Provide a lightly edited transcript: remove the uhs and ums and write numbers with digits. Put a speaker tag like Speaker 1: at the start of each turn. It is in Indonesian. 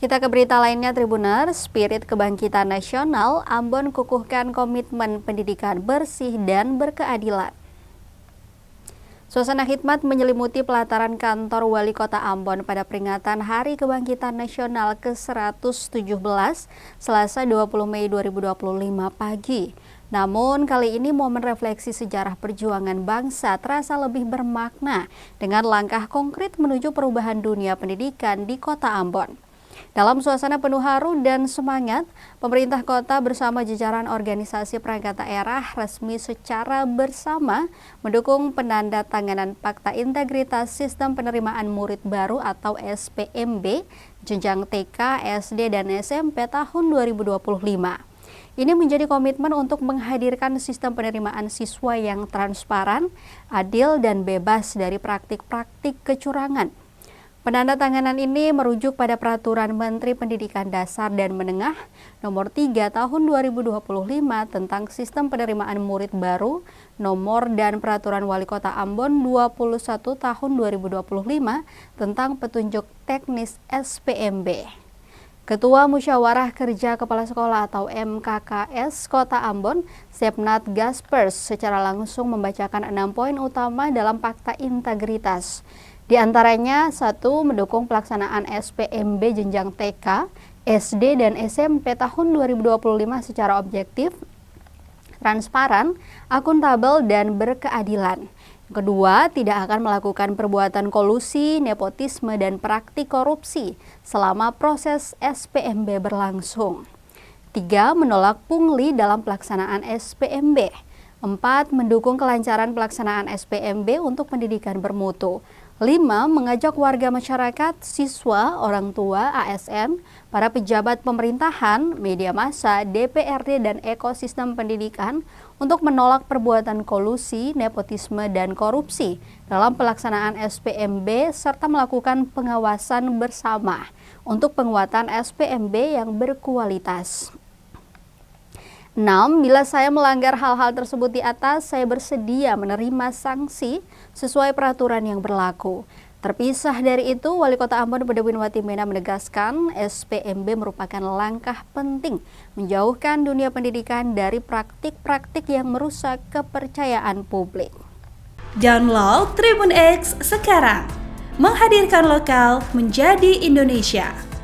Speaker 1: Kita ke berita lainnya, Tribuners. Spirit Kebangkitan Nasional, Ambon kukuhkan komitmen pendidikan bersih dan berkeadilan. Suasana khidmat menyelimuti pelataran kantor Wali Kota Ambon pada peringatan Hari Kebangkitan Nasional ke-117, Selasa 20 Mei 2025 pagi. Namun kali ini momen refleksi sejarah perjuangan bangsa terasa lebih bermakna dengan langkah konkret menuju perubahan dunia pendidikan di Kota Ambon. Dalam suasana penuh haru dan semangat, pemerintah kota bersama jajaran organisasi perangkat daerah resmi secara bersama mendukung penandatanganan Fakta Integritas Sistem Penerimaan Murid Baru atau SPMB jenjang TK, SD, dan SMP tahun 2025. Ini menjadi komitmen untuk menghadirkan sistem penerimaan siswa yang transparan, adil, dan bebas dari praktik-praktik kecurangan. Penandatanganan ini merujuk pada Peraturan Menteri Pendidikan Dasar dan Menengah Nomor 3 Tahun 2025 tentang Sistem Penerimaan Murid Baru, Nomor dan Peraturan Wali Kota Ambon 21 Tahun 2025 tentang Petunjuk Teknis SPMB. Ketua Musyawarah Kerja Kepala Sekolah atau MKKS Kota Ambon, Sepnat Gaspers, secara langsung membacakan 6 poin utama dalam Fakta Integritas. Di antaranya, 1. Mendukung pelaksanaan SPMB jenjang TK, SD, dan SMP tahun 2025 secara objektif, transparan, akuntabel, dan berkeadilan. Kedua, tidak akan melakukan perbuatan kolusi, nepotisme, dan praktik korupsi selama proses SPMB berlangsung. 3. Menolak pungli dalam pelaksanaan SPMB. 4. Mendukung kelancaran pelaksanaan SPMB untuk pendidikan bermutu. 5. Mengajak warga masyarakat, siswa, orang tua, ASN, para pejabat pemerintahan, media massa, DPRD, dan ekosistem pendidikan untuk menolak perbuatan kolusi, nepotisme, dan korupsi dalam pelaksanaan SPMB serta melakukan pengawasan bersama untuk penguatan SPMB yang berkualitas. 6. Bila saya melanggar hal-hal tersebut di atas, saya bersedia menerima sanksi sesuai peraturan yang berlaku. Terpisah dari itu, Wali Kota Ambon Bedewin Watimena menegaskan SPMB merupakan langkah penting menjauhkan dunia pendidikan dari praktik-praktik yang merusak kepercayaan publik.
Speaker 2: Download Tribun X sekarang, menghadirkan lokal menjadi Indonesia.